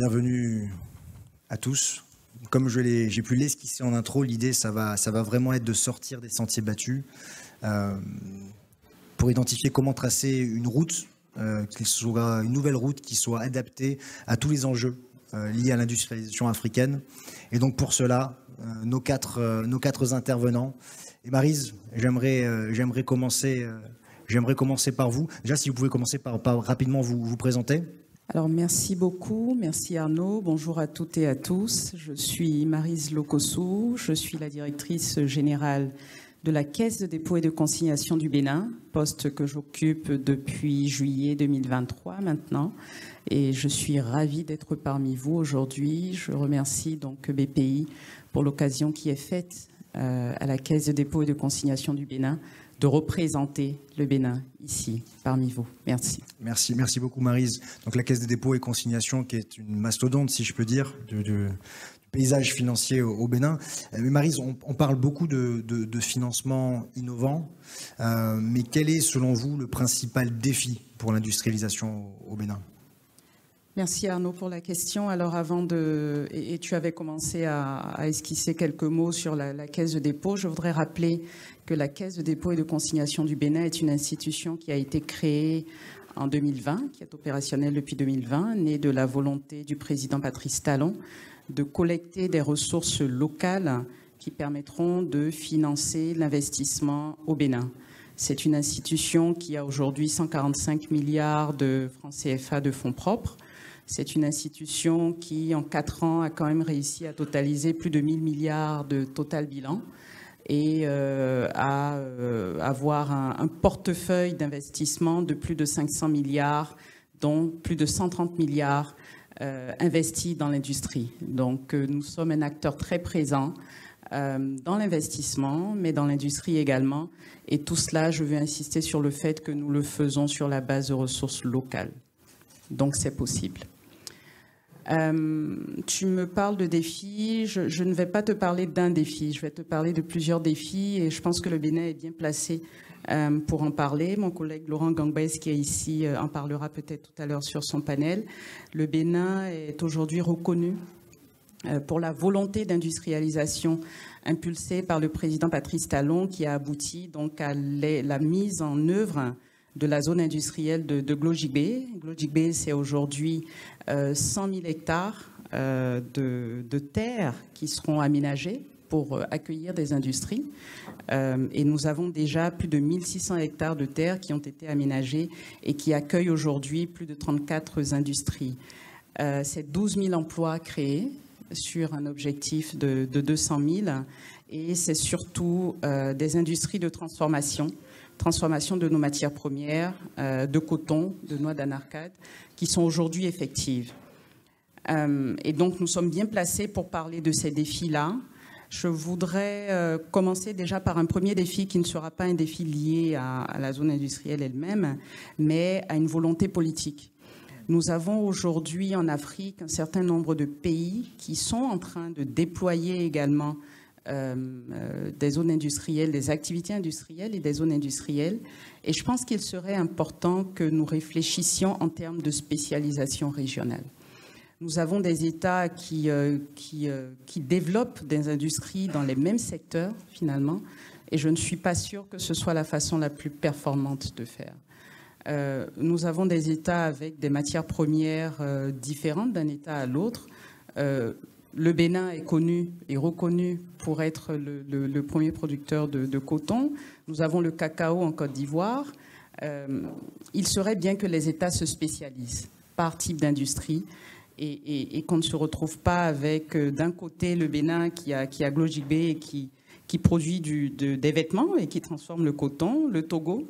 Bienvenue à tous. Comme j'ai pu l'esquisser en intro, l'idée, ça va vraiment être de sortir des sentiers battus pour identifier comment tracer une route, qu'il soit une nouvelle route qui soit adaptée à tous les enjeux liés à l'industrialisation africaine. Et donc pour cela, nos quatre intervenants. Et Maryse, j'aimerais commencer par vous. Déjà, si vous pouvez commencer par rapidement vous présenter. Alors, merci beaucoup. Merci Arnaud. Bonjour à toutes et à tous. Je suis Maryse Lokossou. Je suis la directrice générale de la Caisse de dépôt et de consignation du Bénin, poste que j'occupe depuis juillet 2023 maintenant. Et je suis ravie d'être parmi vous aujourd'hui. Je remercie donc BPI pour l'occasion qui est faite à la Caisse de dépôt et de consignation du Bénin de représenter le Bénin ici, parmi vous. Merci. Merci beaucoup Maryse. Donc la Caisse des dépôts et consignations qui est une mastodonte, si je peux dire, du paysage financier au Bénin. Mais Maryse, on parle beaucoup de financement innovant, mais quel est selon vous le principal défi pour l'industrialisation au Bénin ? Merci Arnaud pour la question. Alors et tu avais commencé à esquisser quelques mots sur la Caisse de dépôt. Je voudrais rappeler que la Caisse de dépôt et de consignation du Bénin est une institution qui a été créée en 2020, qui est opérationnelle depuis 2020, née de la volonté du président Patrice Talon de collecter des ressources locales qui permettront de financer l'investissement au Bénin. C'est une institution qui a aujourd'hui 145 milliards de francs CFA de fonds propres. C'est une institution qui, en 4 ans, a quand même réussi à totaliser plus de 1000 milliards de total bilan et à avoir un portefeuille d'investissement de plus de 500 milliards, dont plus de 130 milliards investis dans l'industrie. Donc, nous sommes un acteur très présent dans l'investissement, mais dans l'industrie également. Et tout cela, je veux insister sur le fait que nous le faisons sur la base de ressources locales. Donc, c'est possible. Tu me parles de défis. Je ne vais pas te parler d'un défi. Je vais te parler de plusieurs défis et je pense que le Bénin est bien placé pour en parler. Mon collègue Laurent Gangbès, qui est ici, en parlera peut-être tout à l'heure sur son panel. Le Bénin est aujourd'hui reconnu pour la volonté d'industrialisation impulsée par le président Patrice Talon, qui a abouti donc à la mise en œuvre de la zone industrielle de Glojigbe. Glojigbe, c'est aujourd'hui 100 000 hectares de terres qui seront aménagées pour accueillir des industries. Et nous avons déjà plus de 1600 hectares de terres qui ont été aménagées et qui accueillent aujourd'hui plus de 34 industries. C'est 12 000 emplois créés sur un objectif de 200 000. Et c'est surtout des industries de transformation de nos matières premières, de coton, de noix d'anarcade, qui sont aujourd'hui effectives. Et donc, nous sommes bien placés pour parler de ces défis-là. Je voudrais commencer déjà par un premier défi qui ne sera pas un défi lié à la zone industrielle elle-même, mais à une volonté politique. Nous avons aujourd'hui en Afrique un certain nombre de pays qui sont en train de déployer également des zones industrielles, des activités industrielles et des zones industrielles. Et je pense qu'il serait important que nous réfléchissions en termes de spécialisation régionale. Nous avons des États qui développent des industries dans les mêmes secteurs, finalement, et je ne suis pas sûre que ce soit la façon la plus performante de faire. Nous avons des États avec des matières premières différentes d'un État à l'autre. Le Bénin est connu et reconnu pour être le premier producteur de coton. Nous avons le cacao en Côte d'Ivoire. Il serait bien que les États se spécialisent par type d'industrie et qu'on ne se retrouve pas avec d'un côté le Bénin qui a Glojigbe et qui produit des vêtements et qui transforme le coton, le Togo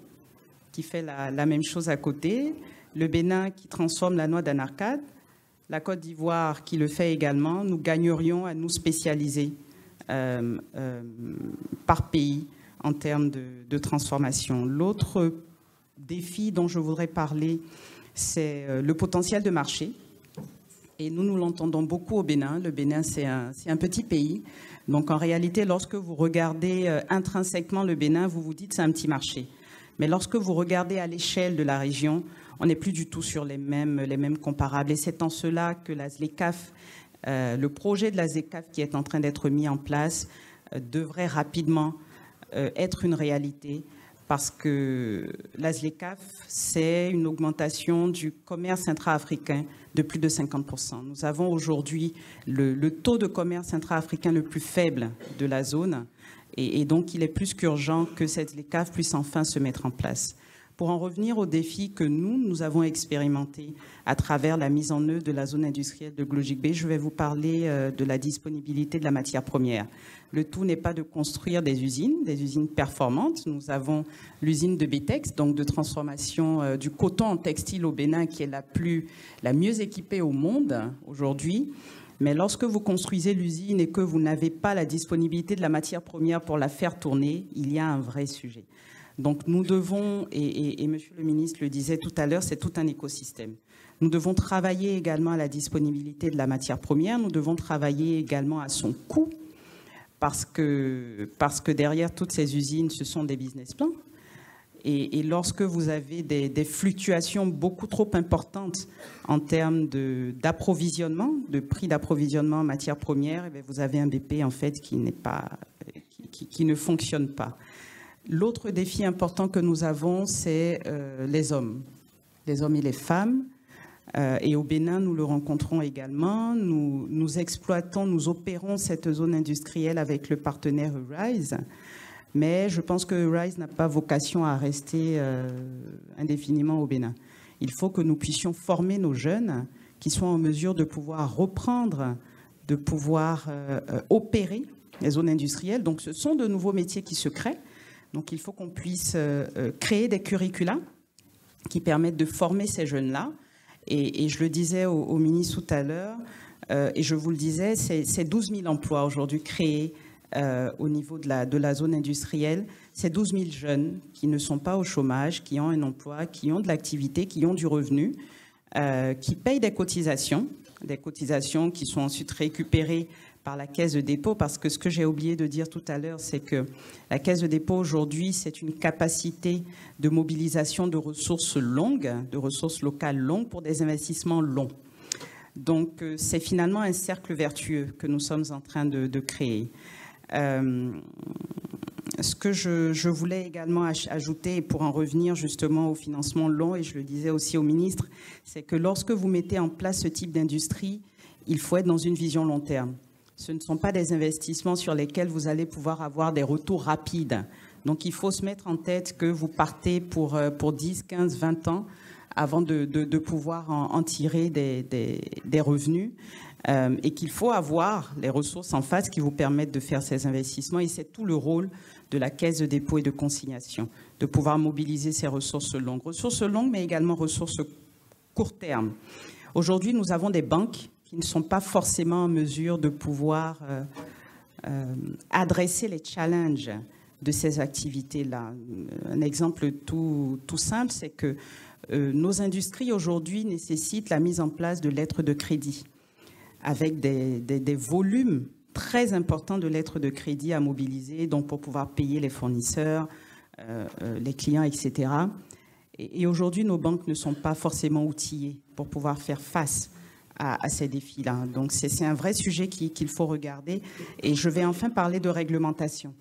qui fait la même chose à côté, le Bénin qui transforme la noix d'anarcade, la Côte d'Ivoire qui le fait également. Nous gagnerions à nous spécialiser par pays en termes de transformation. L'autre défi dont je voudrais parler, c'est le potentiel de marché. Et nous l'entendons beaucoup au Bénin. Le Bénin, c'est un petit pays. Donc en réalité, lorsque vous regardez intrinsèquement le Bénin, vous vous dites c'est un petit marché. Mais lorsque vous regardez à l'échelle de la région, on n'est plus du tout sur les mêmes comparables. Et c'est en cela que la ZLECAf, le projet de la ZLECAf qui est en train d'être mis en place, devrait rapidement être une réalité, parce que la ZLECAf, c'est une augmentation du commerce intra-africain de plus de 50%. Nous avons aujourd'hui le taux de commerce intra-africain le plus faible de la zone, et donc il est plus qu'urgent que cette ZLECAf puisse enfin se mettre en place. Pour en revenir aux défis que nous avons expérimentés à travers la mise en œuvre de la zone industrielle de Glogik Bay, je vais vous parler de la disponibilité de la matière première. Le tout n'est pas de construire des usines performantes. Nous avons l'usine de Betex, donc de transformation du coton en textile au Bénin, qui est la mieux équipée au monde aujourd'hui. Mais lorsque vous construisez l'usine et que vous n'avez pas la disponibilité de la matière première pour la faire tourner, il y a un vrai sujet. Donc nous devons, et Monsieur le ministre le disait tout à l'heure, c'est tout un écosystème. Nous devons travailler également à la disponibilité de la matière première, nous devons travailler également à son coût, parce que derrière toutes ces usines, ce sont des business plans. Et lorsque vous avez des fluctuations beaucoup trop importantes en termes d'approvisionnement, de prix d'approvisionnement en matière première, eh bien vous avez un BP en fait qui ne fonctionne pas. L'autre défi important que nous avons, c'est les hommes et les femmes. Et au Bénin, nous le rencontrons également. Nous exploitons, nous opérons cette zone industrielle avec le partenaire Rise. Mais je pense que Rise n'a pas vocation à rester indéfiniment au Bénin. Il faut que nous puissions former nos jeunes qui soient en mesure de pouvoir reprendre, de pouvoir opérer les zones industrielles. Donc ce sont de nouveaux métiers qui se créent. Donc il faut qu'on puisse créer des curricula qui permettent de former ces jeunes-là. Et je le disais au ministre tout à l'heure, et je vous le disais, c'est 12 000 emplois aujourd'hui créés au niveau de la zone industrielle. C'est 12 000 jeunes qui ne sont pas au chômage, qui ont un emploi, qui ont de l'activité, qui ont du revenu, qui payent des cotisations qui sont ensuite récupérées par la Caisse de dépôt, parce que ce que j'ai oublié de dire tout à l'heure, c'est que la Caisse de dépôt aujourd'hui, c'est une capacité de mobilisation de ressources longues, de ressources locales longues pour des investissements longs. Donc c'est finalement un cercle vertueux que nous sommes en train de créer. Ce que je voulais également ajouter, pour en revenir justement au financement long, et je le disais aussi au ministre, c'est que lorsque vous mettez en place ce type d'industrie, il faut être dans une vision long terme. Ce ne sont pas des investissements sur lesquels vous allez pouvoir avoir des retours rapides. Donc il faut se mettre en tête que vous partez pour 10, 15, 20 ans avant de pouvoir en tirer des revenus, et qu'il faut avoir les ressources en face qui vous permettent de faire ces investissements. Et c'est tout le rôle de la Caisse de dépôt et de consignation, de pouvoir mobiliser ces ressources longues, mais également ressources court terme. Aujourd'hui, nous avons des banques qui ne sont pas forcément en mesure de pouvoir adresser les challenges de ces activités-là. Un exemple tout simple, c'est que nos industries aujourd'hui nécessitent la mise en place de lettres de crédit, avec des volumes très importants de lettres de crédit à mobiliser, donc pour pouvoir payer les fournisseurs, les clients, etc. Et aujourd'hui, nos banques ne sont pas forcément outillées pour pouvoir faire face à ces défis-là. Donc c'est un vrai sujet qu'il faut regarder. Et je vais enfin parler de réglementation.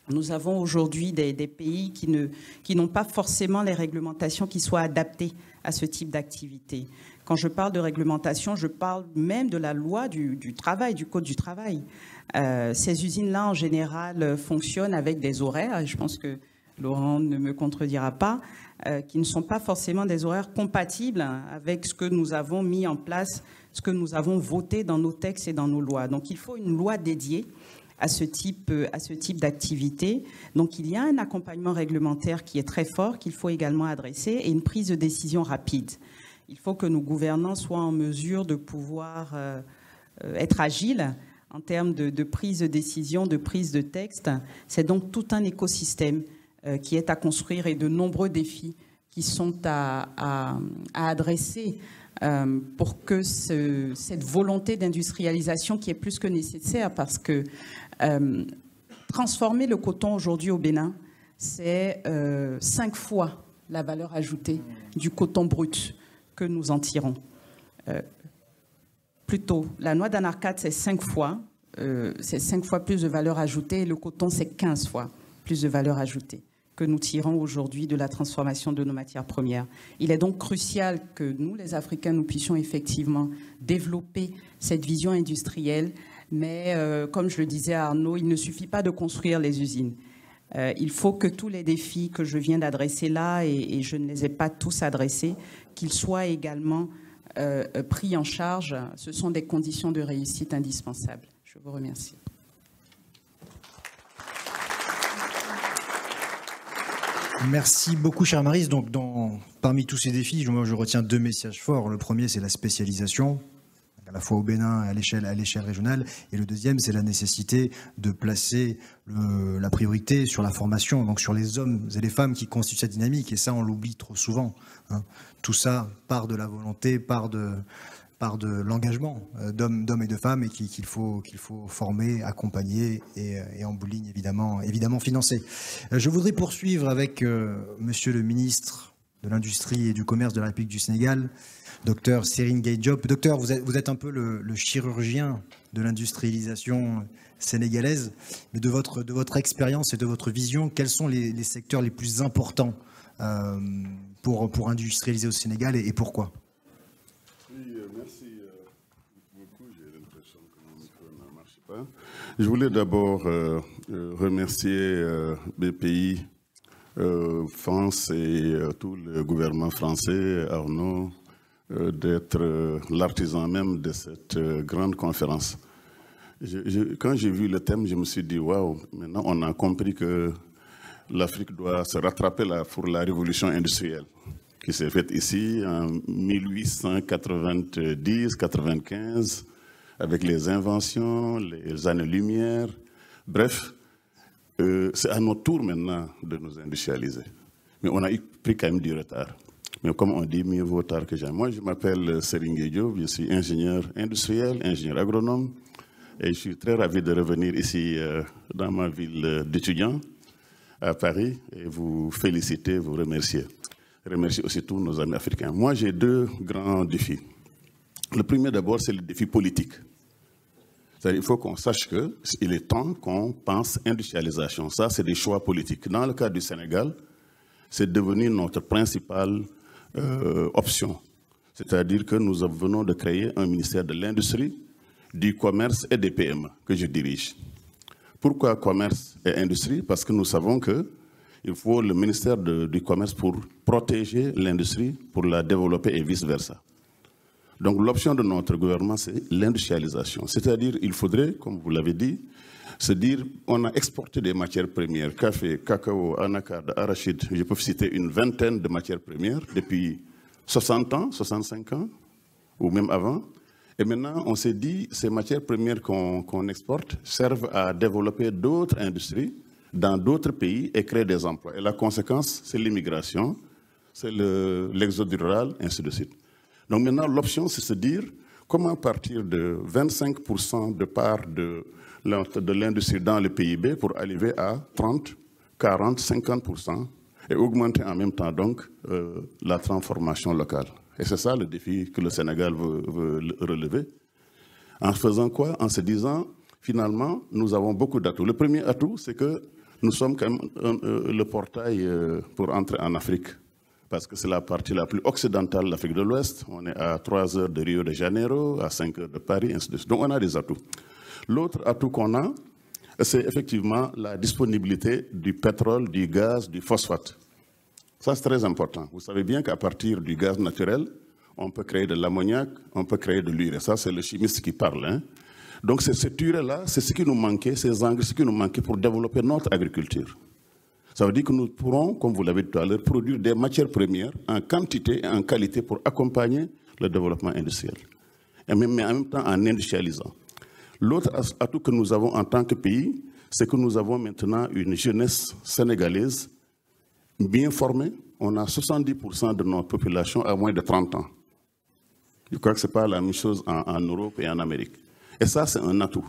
Nous avons aujourd'hui des pays qui n'ont pas forcément les réglementations qui soient adaptées à ce type d'activité. Quand je parle de réglementation, je parle même de la loi du travail, du code du travail. Ces usines-là, en général, fonctionnent avec des horaires, et je pense que Laurent ne me contredira pas, qui ne sont pas forcément des horaires compatibles avec ce que nous avons mis en place, ce que nous avons voté dans nos textes et dans nos lois. Donc il faut une loi dédiée à ce type d'activité. Donc il y a un accompagnement réglementaire qui est très fort, qu'il faut également adresser, et une prise de décision rapide. Il faut que nos gouvernants soient en mesure de pouvoir être agiles en termes de prise de décision, de prise de texte. C'est donc tout un écosystème qui est à construire, et de nombreux défis qui sont à adresser pour que cette volonté d'industrialisation, qui est plus que nécessaire, parce que transformer le coton aujourd'hui au Bénin, c'est 5 fois la valeur ajoutée du coton brut que nous en tirons. Plutôt, la noix d'Anarkad, c'est 5 fois plus de valeur ajoutée, et le coton, c'est 15 fois plus de valeur ajoutée que nous tirons aujourd'hui de la transformation de nos matières premières. Il est donc crucial que nous, les Africains, nous puissions effectivement développer cette vision industrielle, mais comme je le disais à Arnaud, il ne suffit pas de construire les usines. Il faut que tous les défis que je viens d'adresser là, et je ne les ai pas tous adressés, qu'ils soient également pris en charge. Ce sont des conditions de réussite indispensables. Je vous remercie. Merci beaucoup, chère Maryse. Donc, parmi tous ces défis, moi, je retiens 2 messages forts. Le premier, c'est la spécialisation, à la fois au Bénin et à l'échelle régionale. Et le deuxième, c'est la nécessité de placer la priorité sur la formation, donc sur les hommes et les femmes qui constituent cette dynamique. Et ça, on l'oublie trop souvent, hein. Tout ça part de la volonté, part de l'engagement d'hommes et de femmes, et qu'il faut former, accompagner et en bout de ligne, évidemment financer. Je voudrais poursuivre avec Monsieur le ministre de l'Industrie et du Commerce de la République du Sénégal, Docteur Serigne Gueye Diop. Docteur, vous êtes un peu le chirurgien de l'industrialisation sénégalaise, mais de votre expérience et de votre vision, quels sont les secteurs les plus importants pour industrialiser au Sénégal, et pourquoi? Merci beaucoup. J'ai l'impression que mon micro ne marche pas. Je voulais d'abord remercier BPI, France et tout le gouvernement français, Arnaud, d'être l'artisan même de cette grande conférence. Quand j'ai vu le thème, je me suis dit, waouh, maintenant on a compris que l'Afrique doit se rattraper pour la révolution industrielle qui s'est faite ici en 1890-95, avec les inventions, les années-lumière. Bref, c'est à notre tour maintenant de nous industrialiser. Mais on a pris quand même du retard. Mais comme on dit, mieux vaut tard que jamais. Moi, je m'appelle Serigne Gueye Diop, je suis ingénieur industriel, ingénieur agronome, et je suis très ravi de revenir ici dans ma ville d'étudiant, à Paris, et vous féliciter, vous remercier. Remercier aussi tous nos amis africains. Moi, j'ai 2 grands défis. Le premier, d'abord, c'est le défi politique. C'est-à-dire, il faut qu'on sache qu'il est temps qu'on pense industrialisation. Ça, c'est des choix politiques. Dans le cas du Sénégal, c'est devenu notre principale option. C'est-à-dire que nous venons de créer un ministère de l'Industrie, du Commerce et des PME que je dirige. Pourquoi commerce et industrie? Parce que nous savons qu'il faut le ministère du Commerce pour protéger l'industrie, pour la développer et vice-versa. Donc l'option de notre gouvernement, c'est l'industrialisation. C'est-à-dire, il faudrait, comme vous l'avez dit, se dire, on a exporté des matières premières, café, cacao, anacarde, arachide, je peux citer une vingtaine de matières premières depuis 60 ans, 65 ans, ou même avant. Et maintenant, on s'est dit, ces matières premières qu'on exporte servent à développer d'autres industries dans d'autres pays et créer des emplois. Et la conséquence, c'est l'immigration, c'est l'exode rural, ainsi de suite. Donc maintenant, l'option, c'est se dire comment partir de 25% de part de l'industrie dans le PIB pour arriver à 30, 40, 50% et augmenter en même temps donc la transformation locale. Et c'est ça le défi que le Sénégal veut relever. En faisant quoi? En se disant, finalement, nous avons beaucoup d'atouts. Le premier atout, c'est que nous sommes quand même le portail pour entrer en Afrique. Parce que c'est la partie la plus occidentale de l'Afrique de l'Ouest. On est à 3 heures de Rio de Janeiro, à 5 heures de Paris, ainsi de suite. Donc on a des atouts. L'autre atout qu'on a, c'est effectivement la disponibilité du pétrole, du gaz, du phosphate. Ça, c'est très important. Vous savez bien qu'à partir du gaz naturel, on peut créer de l'ammoniac, on peut créer de l'urée. Ça, c'est le chimiste qui parle, hein. Donc, cette urée-là, c'est ce qui nous manquait, ces engrais, ce qui nous manquait pour développer notre agriculture. Ça veut dire que nous pourrons, comme vous l'avez dit tout à l'heure, produire des matières premières en quantité et en qualité pour accompagner le développement industriel. Mais en même temps en industrialisant. L'autre atout que nous avons en tant que pays, c'est que nous avons maintenant une jeunesse sénégalaise bien formée. On a 70% de notre population à moins de 30 ans. Je crois que ce n'est pas la même chose en Europe et en Amérique. Et ça, c'est un atout.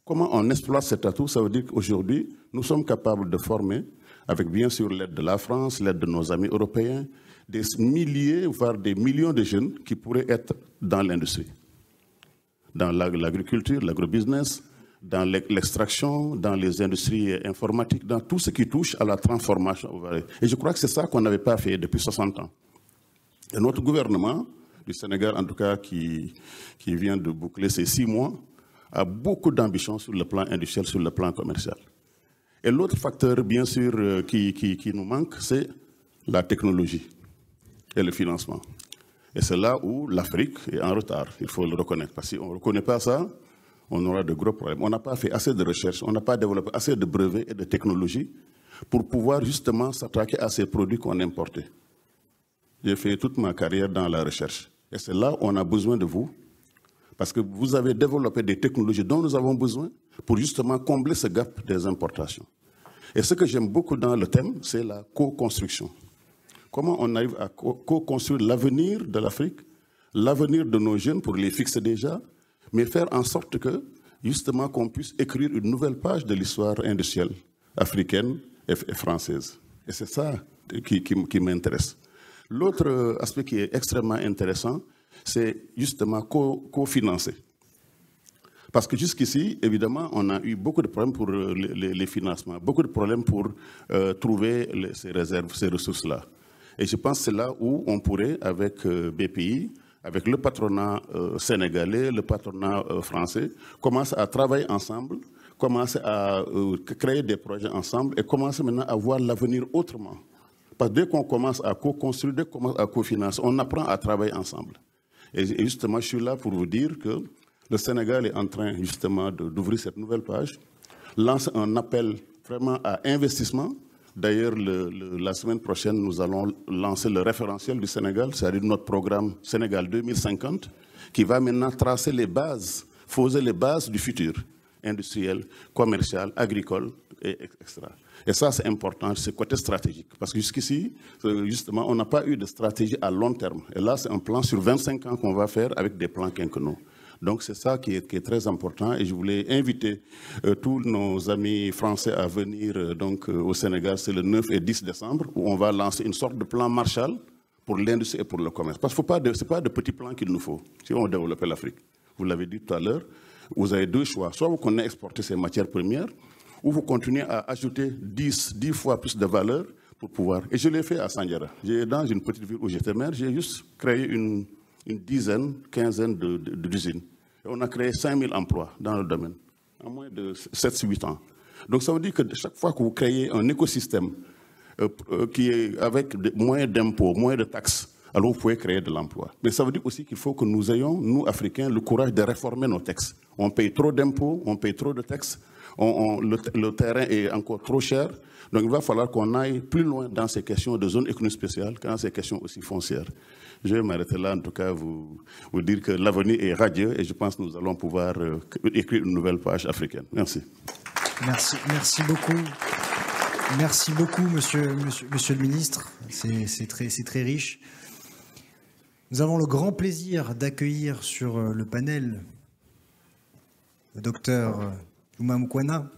Comment on exploite cet atout? Ça veut dire qu'aujourd'hui, nous sommes capables de former avec bien sûr l'aide de la France, l'aide de nos amis européens, des milliers, voire des millions de jeunes qui pourraient être dans l'industrie, dans l'agriculture, l'agrobusiness, dans l'extraction, dans les industries informatiques, dans tout ce qui touche à la transformation. Et je crois que c'est ça qu'on n'avait pas fait depuis 60 ans. Et notre gouvernement du Sénégal, en tout cas, qui vient de boucler ces 6 mois, a beaucoup d'ambition sur le plan industriel, sur le plan commercial. Et l'autre facteur, bien sûr, qui nous manque, c'est la technologie et le financement. Et c'est là où l'Afrique est en retard, il faut le reconnaître. Parce que si on ne reconnaît pas ça, on aura de gros problèmes. On n'a pas fait assez de recherche, on n'a pas développé assez de brevets et de technologies pour pouvoir justement s'attaquer à ces produits qu'on importait. J'ai fait toute ma carrière dans la recherche. Et c'est là où on a besoin de vous, parce que vous avez développé des technologies dont nous avons besoin pour justement combler ce gap des importations. Et ce que j'aime beaucoup dans le thème, c'est la co-construction. Comment on arrive à co-construire l'avenir de l'Afrique, l'avenir de nos jeunes pour les fixer déjà, mais faire en sorte que, justement, qu'on puisse écrire une nouvelle page de l'histoire industrielle africaine et française. Et c'est ça qui m'intéresse. L'autre aspect qui est extrêmement intéressant, c'est justement co-financer. Parce que jusqu'ici, évidemment, on a eu beaucoup de problèmes pour les financements, beaucoup de problèmes pour trouver ces réserves, ces ressources-là. Et je pense que c'est là où on pourrait, avec BPI, avec le patronat sénégalais, le patronat français, commencer à travailler ensemble, commencer à créer des projets ensemble et commencer maintenant à voir l'avenir autrement. Parce que dès qu'on commence à co-construire, dès qu'on commence à co-financer, on apprend à travailler ensemble. Et justement, je suis là pour vous dire que le Sénégal est en train justement d'ouvrir cette nouvelle page, lance un appel vraiment à investissement. D'ailleurs, la semaine prochaine, nous allons lancer le référentiel du Sénégal, c'est-à-dire notre programme Sénégal 2050, qui va maintenant tracer les bases, poser les bases du futur industriel, commercial, agricole, etc. Et ça, c'est important, c'est côté stratégique. Parce que jusqu'ici, justement, on n'a pas eu de stratégie à long terme. Et là, c'est un plan sur 25 ans qu'on va faire avec des plans quinquennaux. Donc c'est ça qui est très important et je voulais inviter tous nos amis français à venir au Sénégal, c'est le 9 et 10 décembre, où on va lancer une sorte de plan Marshall pour l'industrie et pour le commerce. Parce que ce n'est pas de petits plans qu'il nous faut si on veut développer l'Afrique. Vous l'avez dit tout à l'heure, vous avez 2 choix. Soit vous continuez à exporter ces matières premières, ou vous continuez à ajouter 10 fois plus de valeur pour pouvoir... Et je l'ai fait à Sandiara. Dans une petite ville où j'étais maire, j'ai juste créé une dizaine, quinzaine d'usines. Et on a créé 5000 emplois dans le domaine, en moins de 7-8 ans. Donc ça veut dire que chaque fois que vous créez un écosystème qui est avec moins d'impôts, moins de taxes, alors vous pouvez créer de l'emploi. Mais ça veut dire aussi qu'il faut que nous ayons, nous, Africains, le courage de réformer nos taxes. On paye trop d'impôts, on paye trop de taxes, le terrain est encore trop cher. Donc il va falloir qu'on aille plus loin dans ces questions de zone économique spéciale que dans ces questions aussi foncières. Je vais m'arrêter là, en tout cas, vous dire que l'avenir est radieux et je pense que nous allons pouvoir écrire une nouvelle page africaine. Merci. Merci beaucoup. Merci beaucoup, monsieur le ministre. C'est très riche. Nous avons le grand plaisir d'accueillir sur le panel le docteur Juma Mukhwana,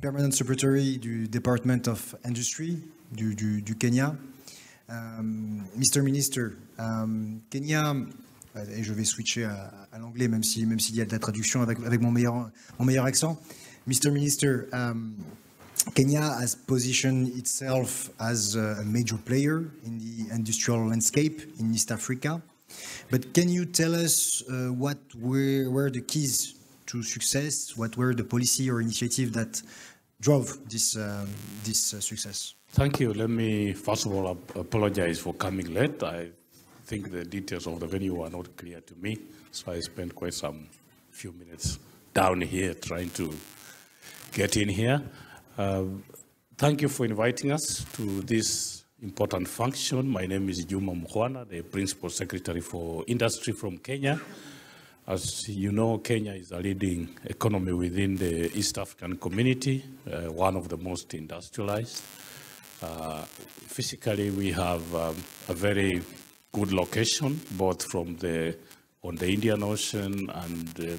Permanent Secretary du Department of Industry du Kenya. Mr. Minister, Kenya, et je vais switcher à l'anglais même s'il y a de la traduction avec mon meilleur accent. Mr. Minister, Kenya has positioned itself as a major player in the industrial landscape in East Africa. But can you tell us what were the keys to success? What were the policy or initiative that drove this success? Thank you. Let me first of all apologize for coming late. I think the details of the venue are not clear to me, so I spent quite some few minutes down here trying to get in here. Thank you for inviting us to this important function. My name is Juma Mukhwana, the Principal Secretary for Industry from Kenya. As you know, Kenya is a leading economy within the East African community, one of the most industrialized. Physically, we have a very good location, both on the Indian Ocean and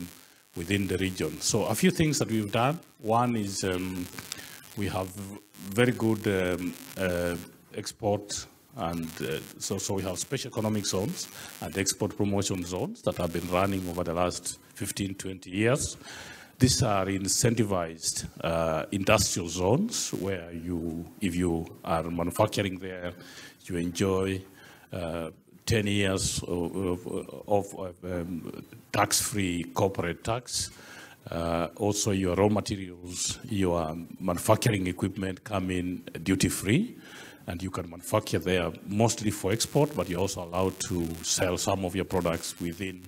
within the region. So a few things that we've done. One is We have very good export, and so we have special economic zones and export promotion zones that have been running over the last 15, 20 years. These are incentivized industrial zones where if you are manufacturing there, you enjoy 10 years of tax-free corporate tax. Also, your raw materials, your manufacturing equipment come in duty-free, and you can manufacture there mostly for export, but you're also allowed to sell some of your products within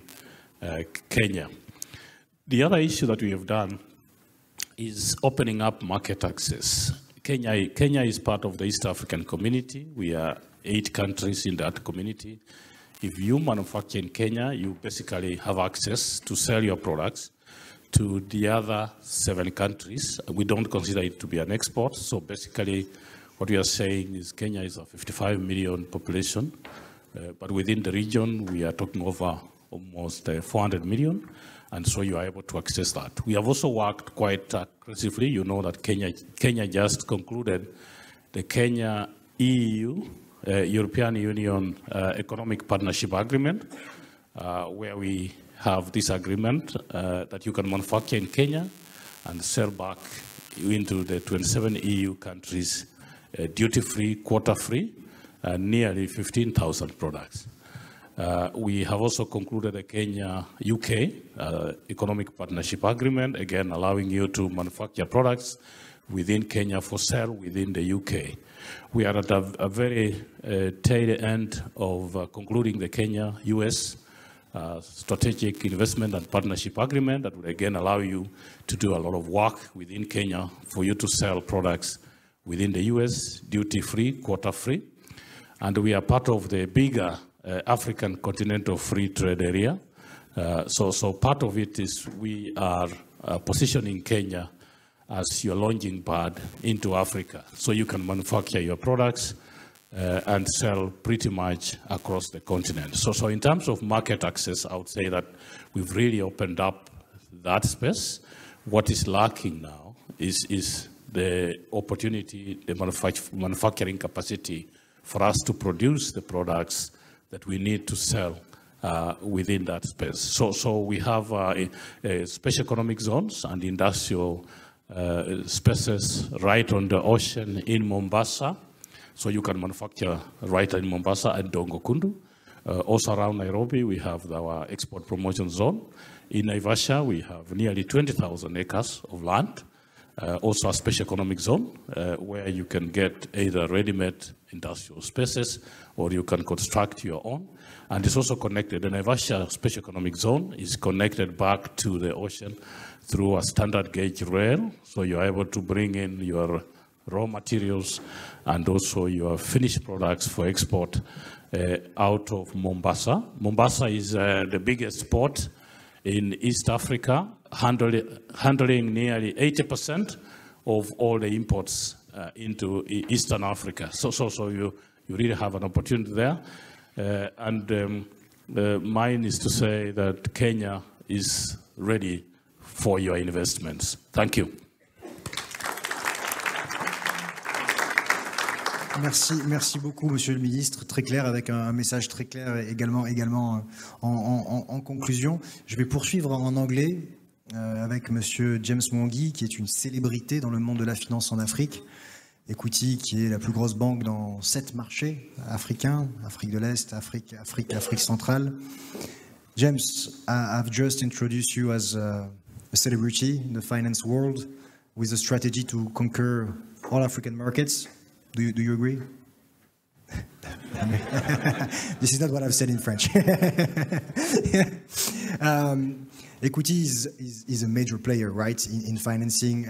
Kenya. The other issue that we have done is opening up market access. Kenya is part of the East African community. We are 8 countries in that community. If you manufacture in Kenya, you basically have access to sell your products to the other 7 countries. We don't consider it to be an export. So basically, what we are saying is Kenya is a 55 million population, but within the region, we are talking over almost 400 million. And so you are able to access that. We have also worked quite aggressively. You know that Kenya just concluded the Kenya EU, European Union Economic Partnership Agreement, where we have this agreement that you can manufacture in Kenya and sell back into the 27 EU countries duty-free, quota-free, nearly 15,000 products. We have also concluded a Kenya-UK Economic Partnership Agreement, again allowing you to manufacture products within Kenya for sale within the UK. We are at a very tail end of concluding the Kenya-US Strategic Investment and Partnership Agreement that would again allow you to do a lot of work within Kenya for you to sell products within the US, duty-free, quota-free. And we are part of the bigger African Continental Free Trade Area. So part of it is we are positioning Kenya as your launching pad into Africa. So you can manufacture your products and sell pretty much across the continent. So in terms of market access, I would say that we've really opened up that space. What is lacking now is the opportunity, the manufacturing capacity for us to produce the products that we need to sell within that space. So we have special economic zones and industrial spaces right on the ocean in Mombasa. So you can manufacture right in Mombasa and Dongo Kundu. Also around Nairobi, we have our export promotion zone. In Naivasha, we have nearly 20,000 acres of land. Also a special economic zone where you can get either ready-made industrial spaces or you can construct your own. And it's also connected. The Naivasha special economic zone is connected back to the ocean through a standard gauge rail. So you're able to bring in your raw materials and also your finished products for export out of Mombasa. Mombasa is the biggest port in East Africa, handling nearly 80% of all the imports into Eastern Africa. So you really have an opportunity there. Mine is to say that Kenya is ready for your investments. Thank you. Merci beaucoup, Monsieur le Ministre. Très clair, avec un message très clair également en conclusion. Je vais poursuivre en anglais avec Monsieur James Mwangi, qui est une célébrité dans le monde de la finance en Afrique. Equity, qui est la plus grosse banque dans 7 marchés africains, Afrique de l'Est, Afrique centrale. James, I've just introduced you as a celebrity in the finance world with a strategy to conquer all African markets. Do you agree? This is not what I've said in French. Equity is a major player, right, in financing,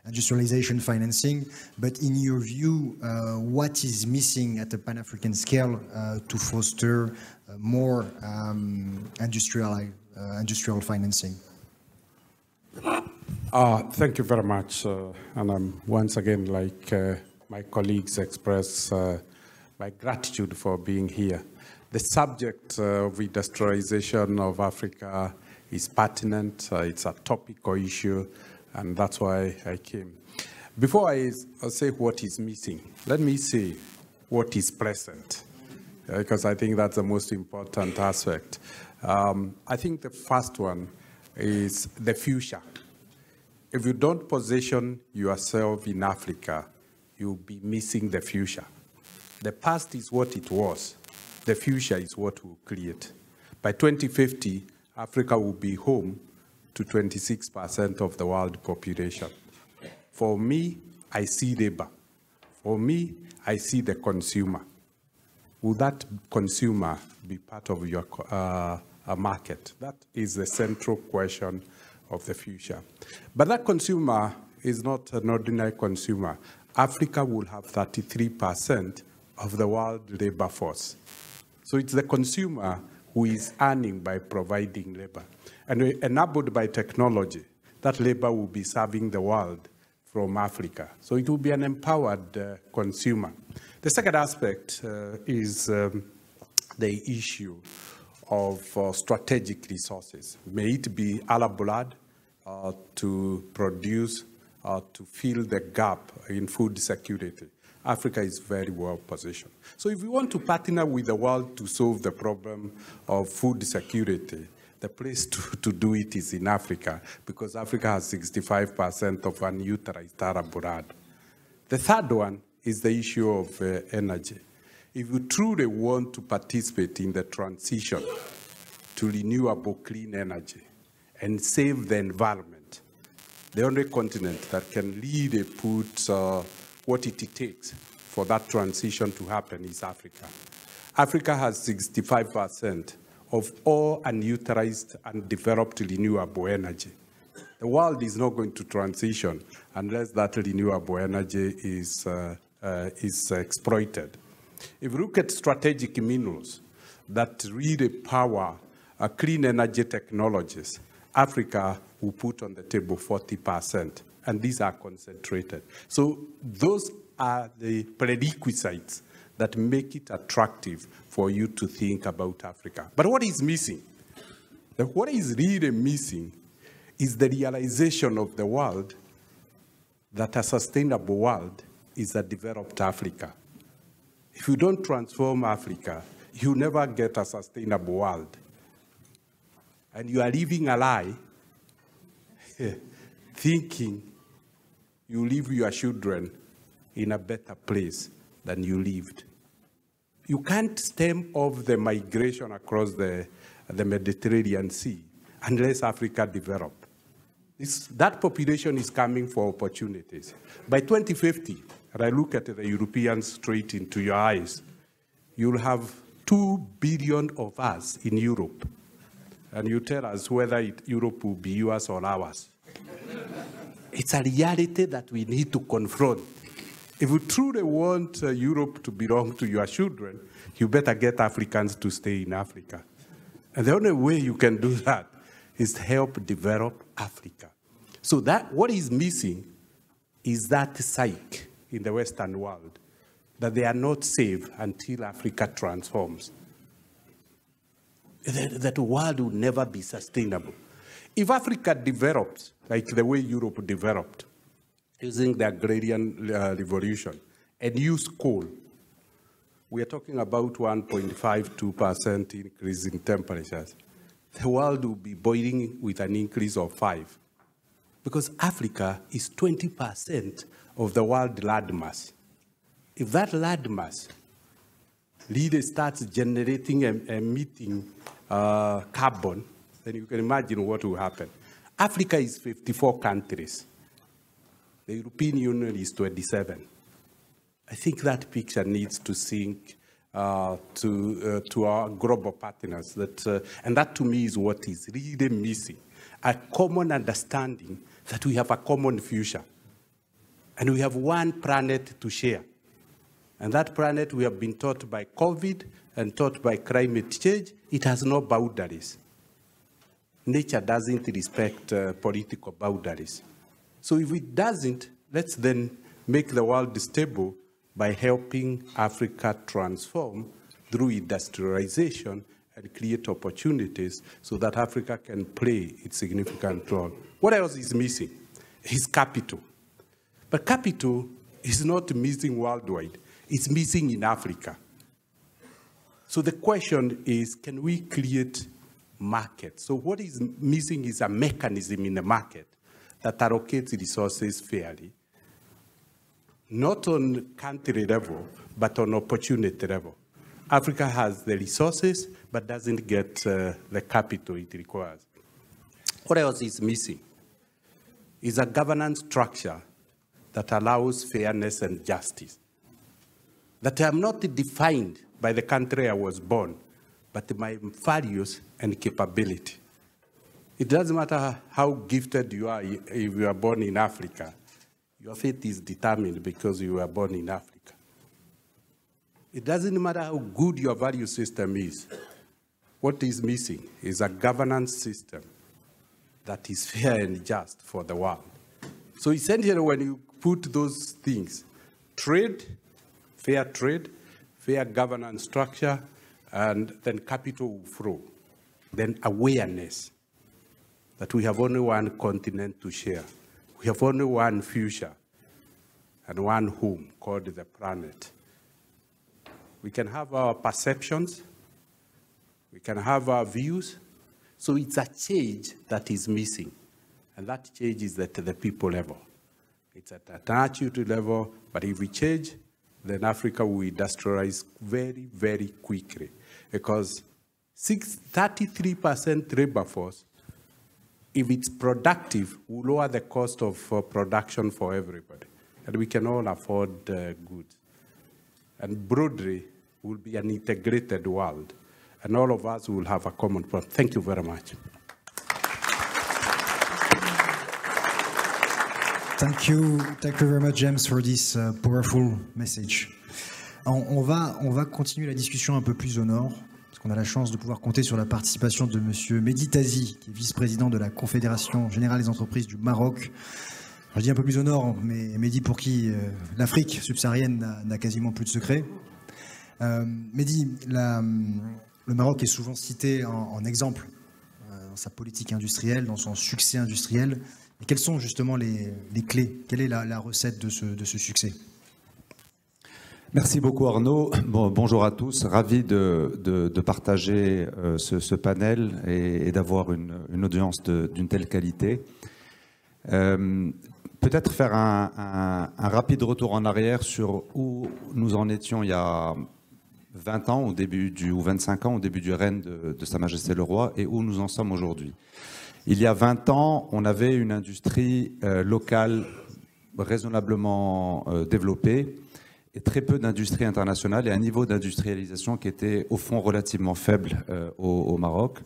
industrialization financing. But in your view, what is missing at the Pan-African scale to foster more industrial financing? Thank you very much. And once again, like my colleagues, express my gratitude for being here. The subject of industrialization of Africa is pertinent. It's a topical issue and that's why I came. Before I say what is missing, let me say what is present, because I think that's the most important aspect. I think the first one is the future. If you don't position yourself in Africa, you'll be missing the future. The past is what it was. The future is what we'll create. By 2050, Africa will be home to 26% of the world population. For me, I see labor. For me, I see the consumer. Will that consumer be part of your market? That is the central question of the future. But that consumer is not an ordinary consumer. Africa will have 33% of the world labor force. So it's the consumer who is earning by providing labor. And enabled by technology, that labor will be serving the world from Africa. So it will be an empowered consumer. The second aspect is the issue of strategic resources. May it be our blood to produce, to fill the gap in food security. Africa is very well positioned. So if we want to partner with the world to solve the problem of food security, the place to do it is in Africa, because Africa has 65% of unutilized Arab blood. The third one is the issue of energy. If you truly want to participate in the transition to renewable clean energy and save the environment, the only continent that can really put what it takes for that transition to happen is Africa. Africa has 65% of all unutilized and developed renewable energy. The world is not going to transition unless that renewable energy is exploited. If you look at strategic minerals that really power clean energy technologies, Africa will put on the table 40%, and these are concentrated. So those are the prerequisites that make it attractive for you to think about Africa. But what is missing? What is really missing is the realization of the world that a sustainable world is a developed Africa. If you don't transform Africa, you never get a sustainable world. And you are living a lie, thinking you leave your children in a better place than you lived. You can't stem off the migration across the Mediterranean Sea unless Africa develops. That population is coming for opportunities. By 2050, and I look at the Europeans straight into your eyes, you'll have 2 billion of us in Europe. And you tell us whether Europe will be yours or ours. It's a reality that we need to confront. If you truly want Europe to belong to your children, you better get Africans to stay in Africa. And the only way you can do that is to help develop Africa. So that what is missing is that psyche in the Western world, that they are not safe until Africa transforms. That world will never be sustainable. If Africa develops like the way Europe developed, using the agrarian revolution, and use coal, we are talking about 1.52% increase in temperatures. The world will be boiling with an increase of 5%. Because Africa is 20% of the world landmass. If that landmass really starts generating and emitting carbon, then you can imagine what will happen. Africa is 54 countries. The European Union is 27. I think that picture needs to sink to our global partners. And that to me is what is really missing. A common understanding that we have a common future. And we have one planet to share. And that planet we have been taught by COVID and taught by climate change, it has no boundaries. Nature doesn't respect political boundaries. So if it doesn't, let's then make the world stable by helping Africa transform through industrialization and create opportunities so that Africa can play its significant role. What else is missing? is capital. But capital is not missing worldwide. It's missing in Africa. So the question is, can we create market? So what is missing is a mechanism in the market that allocates resources fairly, not on country level, but on opportunity level. Africa has the resources, but doesn't get the capital it requires. What else is missing? Is a governance structure that allows fairness and justice, that are not defined by the country I was born, but my values and capability. It doesn't matter how gifted you are if you are born in Africa. Your fate is determined because you were born in Africa. It doesn't matter how good your value system is. What is missing is a governance system that is fair and just for the world. So essentially, when you put those things, trade, fair governance structure, and then capital flow, then awareness that we have only one continent to share. We have only one future and one home called the planet. We can have our perceptions, we can have our views, so it's a change that is missing. And that change is at the people level. It's at an attitude level, but if we change, then Africa will industrialize very, very quickly. Because 33% labor force, if it's productive, will lower the cost of production for everybody. And we can all afford goods. And broadly, will be an integrated world. And all of us will have a common purpose. Thank you very much. Thank you very much, James, for this powerful message. On va continuer la discussion un peu plus au nord, parce qu'on a la chance de pouvoir compter sur la participation de Monsieur Mehdi Tazi, qui est vice-président de la Confédération Générale des Entreprises du Maroc. Je dis un peu plus au nord, mais Mehdi, pour qui l'Afrique subsaharienne n'a quasiment plus de secret. Mehdi, le Maroc est souvent cité en exemple dans sa politique industrielle, dans son succès industriel. Et quelles sont justement les clés? Quelle est la recette de ce succès? Merci beaucoup Arnaud. Bonjour à tous. Ravi de partager ce panel et d'avoir une audience d'une telle qualité. Peut-être faire un rapide retour en arrière sur où nous en étions il y a 20 ans, ou 25 ans, au début du règne de Sa Majesté le Roi, et où nous en sommes aujourd'hui. Il y a 20 ans, on avait une industrie locale raisonnablement développée et très peu d'industrie internationale et un niveau d'industrialisation qui était au fond relativement faible au Maroc.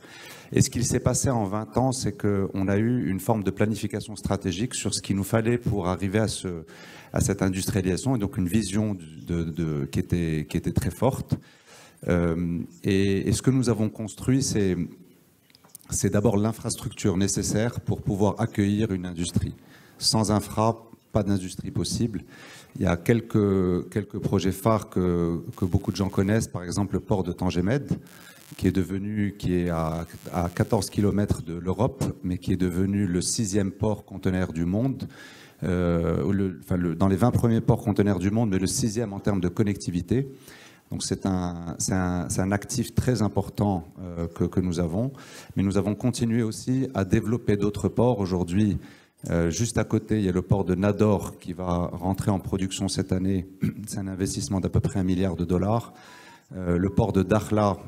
Et ce qu'il s'est passé en 20 ans, c'est qu'on a eu une forme de planification stratégique sur ce qu'il nous fallait pour arriver à cette industrialisation, et donc une vision qui était très forte. Et ce que nous avons construit, c'est d'abord l'infrastructure nécessaire pour pouvoir accueillir une industrie. Sans infra, pas d'industrie possible. Il y a quelques projets phares que beaucoup de gens connaissent, par exemple le port de Tangemed, qui est à 14 km de l'Europe, mais qui est devenu le 6e port conteneur du monde, dans les 20 premiers ports conteneurs du monde, mais le 6e en termes de connectivité. Donc c'est un actif très important que nous avons, mais nous avons continué aussi à développer d'autres ports. Aujourd'hui, juste à côté, il y a le port de Nador qui va rentrer en production cette année. C'est un investissement d'à peu près $1 milliard. Le port de Dakhla,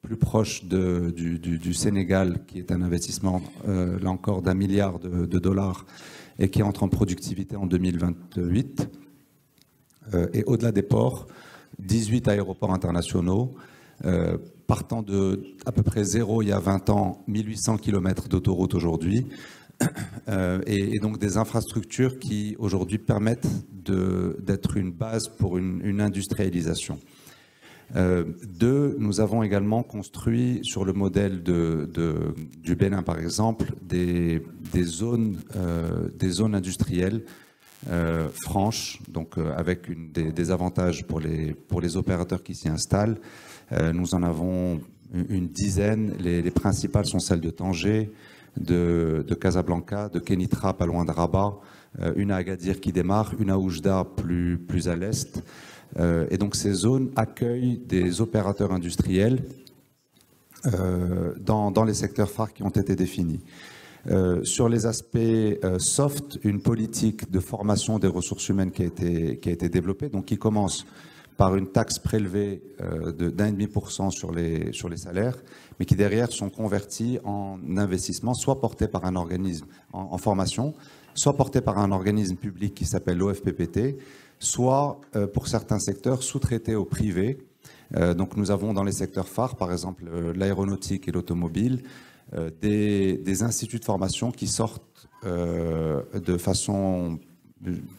plus proche du Sénégal, qui est un investissement, là encore, d'$1 milliard et qui entre en productivité en 2028. Et au-delà des ports, 18 aéroports internationaux, partant de à peu près zéro il y a 20 ans, 1800 km d'autoroute aujourd'hui, et donc des infrastructures qui aujourd'hui permettent d'être une base pour une industrialisation. Nous avons également construit sur le modèle du Bénin par exemple des zones industrielles franches, donc avec des avantages pour les opérateurs qui s'y installent. Nous en avons une dizaine. Les principales sont celles de Tanger, de Casablanca, de Kenitra, pas loin de Rabat, une à Agadir qui démarre, une à Oujda plus à l'est. Et donc ces zones accueillent des opérateurs industriels dans les secteurs phares qui ont été définis. Sur les aspects soft, une politique de formation des ressources humaines qui a été développée, donc qui commence par une taxe prélevée de 1,5% sur les salaires, mais qui derrière sont convertis en investissements, soit portés par un organisme en formation, soit portés par un organisme public qui s'appelle l'OFPPT, soit pour certains secteurs sous-traités au privé. Donc nous avons dans les secteurs phares, par exemple l'aéronautique et l'automobile, des instituts de formation qui sortent de façon,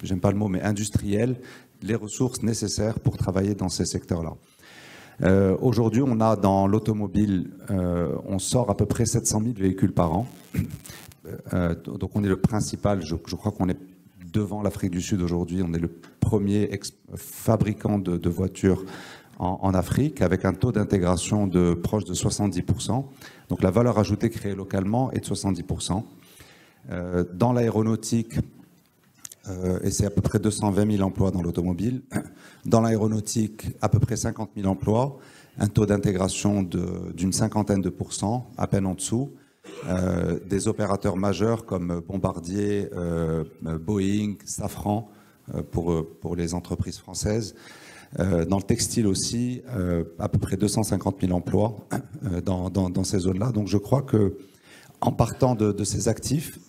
j'aime pas le mot, mais industrielle, les ressources nécessaires pour travailler dans ces secteurs-là. Aujourd'hui, on a dans l'automobile, on sort à peu près 700 000 véhicules par an. Donc on est le principal, je crois qu'on est devant l'Afrique du Sud aujourd'hui, on est le premier fabricant de voitures en Afrique, avec un taux d'intégration proche de 70%. Donc la valeur ajoutée créée localement est de 70%. Dans l'aéronautique, et c'est à peu près 220 000 emplois dans l'automobile. Dans l'aéronautique, à peu près 50 000 emplois, un taux d'intégration d'une cinquantaine de pourcents, à peine en dessous. Des opérateurs majeurs comme Bombardier, Boeing, Safran, pour les entreprises françaises. Dans le textile aussi, à peu près 250 000 emplois dans ces zones-là. Donc je crois qu'en partant de ces actifs,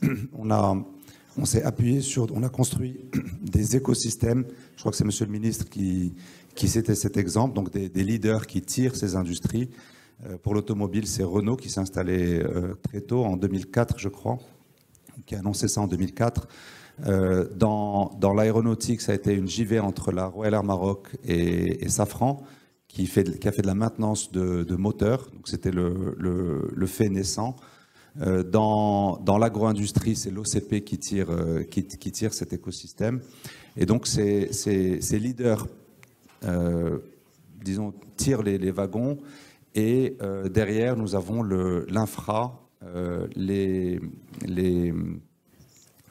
on s'est appuyé on a construit des écosystèmes. Je crois que c'est Monsieur le Ministre qui citait cet exemple, donc des leaders qui tirent ces industries. Pour l'automobile, c'est Renault qui s'est installé très tôt, en 2004, je crois, qui a annoncé ça en 2004. Dans l'aéronautique, ça a été une JV entre la Royal Air Maroc et Safran, qui a fait de la maintenance de moteurs. Donc c'était le fait naissant. Dans l'agro-industrie, c'est l'OCP qui tire cet écosystème. Et donc ces leaders, disons, tirent les wagons. Et derrière, nous avons l'infra, les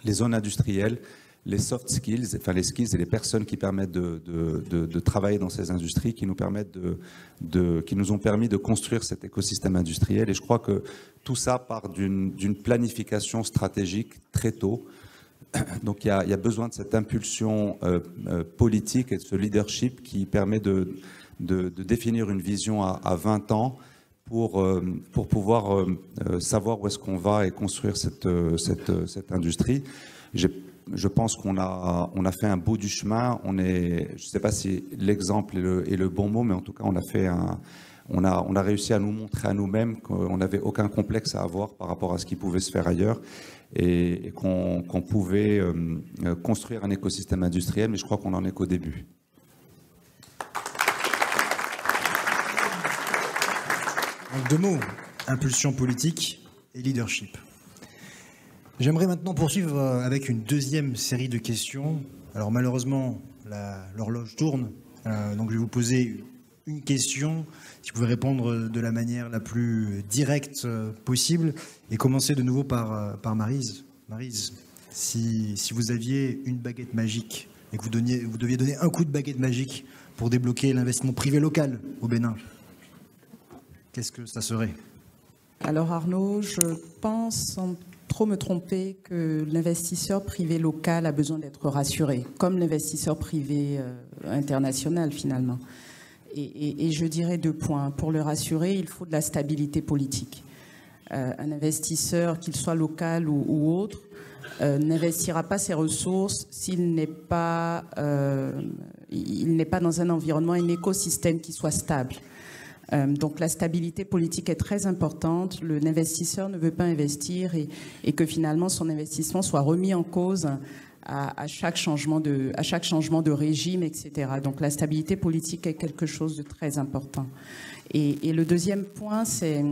zones industrielles, les soft skills, enfin les skills et les personnes qui permettent de travailler dans ces industries, qui nous ont permis de construire cet écosystème industriel. Et je crois que tout ça part d'une planification stratégique très tôt. Donc il y a besoin de cette impulsion politique et de ce leadership qui permet de définir une vision à 20 ans pour pouvoir savoir où est-ce qu'on va et construire cette industrie. Je pense qu'on a fait un bout du chemin. Je ne sais pas si l'exemple est le bon mot, mais en tout cas, on a réussi à nous montrer à nous-mêmes qu'on n'avait aucun complexe à avoir par rapport à ce qui pouvait se faire ailleurs et qu'on pouvait construire un écosystème industriel, mais je crois qu'on n'en est qu'au début. Donc, 2 mots, impulsion politique et leadership. J'aimerais maintenant poursuivre avec une deuxième série de questions. Alors malheureusement, l'horloge tourne, donc je vais vous poser une question. Si vous pouvez répondre de la manière la plus directe possible et commencer de nouveau par Maryse. Maryse, si vous aviez une baguette magique et que vous deviez donner un coup de baguette magique pour débloquer l'investissement privé local au Bénin, qu'est-ce que ça serait? Alors Arnaud, je pense, sans trop me tromper, que l'investisseur privé local a besoin d'être rassuré, comme l'investisseur privé international finalement. Et je dirais 2 points. Pour le rassurer, il faut de la stabilité politique. Un investisseur, qu'il soit local ou autre, n'investira pas ses ressources s'il n'est pas dans un environnement, un écosystème qui soit stable. Donc la stabilité politique est très importante. L'investisseur ne veut pas investir et que finalement son investissement soit remis en cause à chaque changement de régime, etc. Donc la stabilité politique est quelque chose de très important. Et le deuxième point, c'est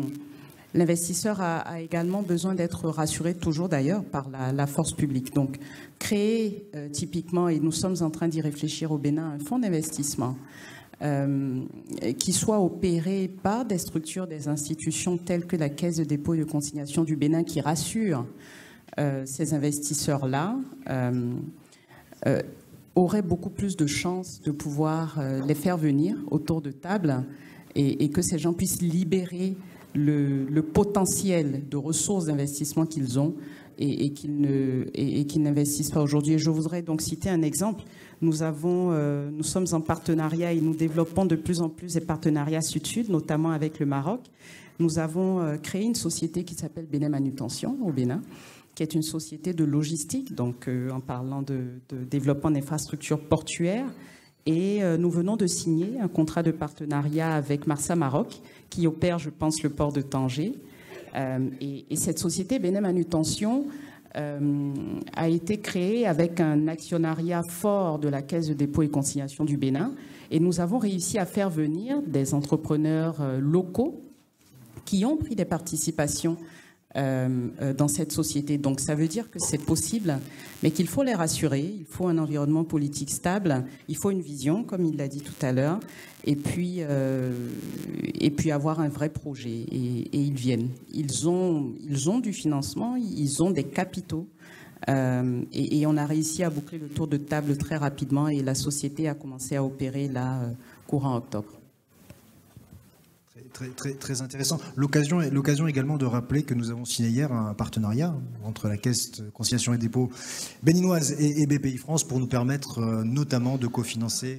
l'investisseur a également besoin d'être rassuré, toujours d'ailleurs, par la force publique. Donc créer typiquement, et nous sommes en train d'y réfléchir au Bénin, un fonds d'investissement qui soit opéré par des structures, des institutions telles que la Caisse de dépôt et de consignation du Bénin, qui rassure ces investisseurs-là, auraient beaucoup plus de chances de pouvoir les faire venir autour de table et que ces gens puissent libérer le potentiel de ressources d'investissement qu'ils ont et qu'ils n'investissent pas aujourd'hui. Je voudrais donc citer un exemple. Nous sommes en partenariat et nous développons de plus en plus des partenariats sud-sud, notamment avec le Maroc. Nous avons créé une société qui s'appelle Bénin Manutention au Bénin, qui est une société de logistique, donc en parlant de développement d'infrastructures portuaires. Et nous venons de signer un contrat de partenariat avec Marsa Maroc, qui opère, je pense, le port de Tanger. Et cette société, Bénin Manutention, a été créée avec un actionnariat fort de la Caisse de dépôt et consignation du Bénin. Et nous avons réussi à faire venir des entrepreneurs locaux qui ont pris des participations dans cette société. Donc ça veut dire que c'est possible, mais qu'il faut les rassurer, il faut un environnement politique stable, il faut une vision, comme il l'a dit tout à l'heure, et puis avoir un vrai projet. Et ils viennent. Ils ont du financement, ils ont des capitaux, et on a réussi à boucler le tour de table très rapidement, et la société a commencé à opérer là, courant octobre. Très intéressant. L'occasion également de rappeler que nous avons signé hier un partenariat entre la Caisse de conciliation et dépôt béninoise et BPI France pour nous permettre notamment de cofinancer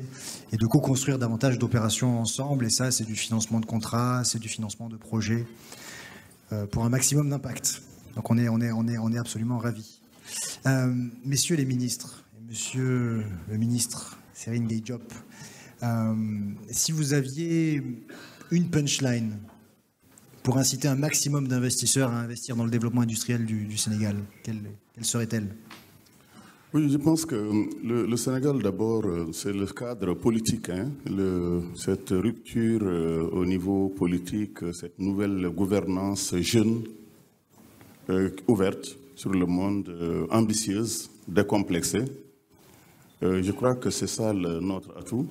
et de co-construire davantage d'opérations ensemble. Et ça, c'est du financement de contrats, c'est du financement de projets pour un maximum d'impact. Donc on est absolument ravis. Messieurs les ministres, et monsieur le ministre Serine Gueye Diop, si vous aviez une punchline pour inciter un maximum d'investisseurs à investir dans le développement industriel du Sénégal, quelle serait-elle? Oui, je pense que le Sénégal, d'abord, c'est le cadre politique, cette rupture au niveau politique, cette nouvelle gouvernance jeune, ouverte sur le monde, ambitieuse, décomplexée. Je crois que c'est ça notre atout.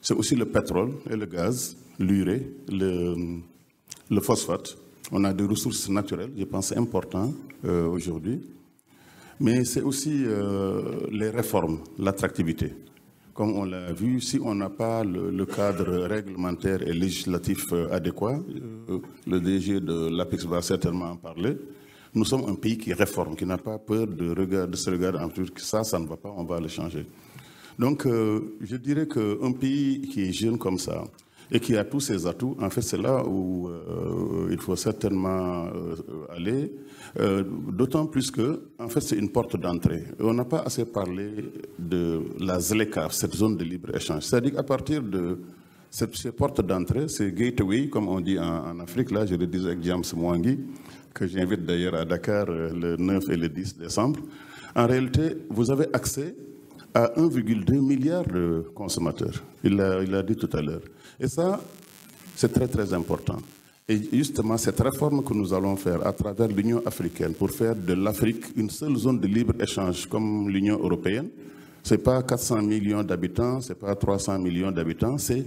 C'est aussi le pétrole et le gaz, l'urée, le phosphate. On a des ressources naturelles, je pense, importantes aujourd'hui. Mais c'est aussi les réformes, l'attractivité. Comme on l'a vu, si on n'a pas le cadre réglementaire et législatif adéquat, le DG de l'APEX va certainement en parler, nous sommes un pays qui réforme, qui n'a pas peur de se regarder en plus que ça ne va pas, on va le changer. Donc, je dirais qu'un pays qui est jeune comme ça, et qui a tous ses atouts, en fait, c'est là où il faut certainement aller, d'autant plus que, en fait, c'est une porte d'entrée. On n'a pas assez parlé de la ZLECAf, cette zone de libre-échange. C'est-à-dire qu'à partir de ces portes d'entrée, ces gateways, comme on dit en Afrique, là, je le disais avec James Mwangi, que j'invite d'ailleurs à Dakar le 9 et le 10 décembre, en réalité, vous avez accès à 1,2 milliard de consommateurs. Il l'a dit tout à l'heure. Et ça, c'est très, très important. Et justement, cette réforme que nous allons faire à travers l'Union africaine pour faire de l'Afrique une seule zone de libre-échange comme l'Union européenne, ce n'est pas 400 millions d'habitants, ce n'est pas 300 millions d'habitants, c'est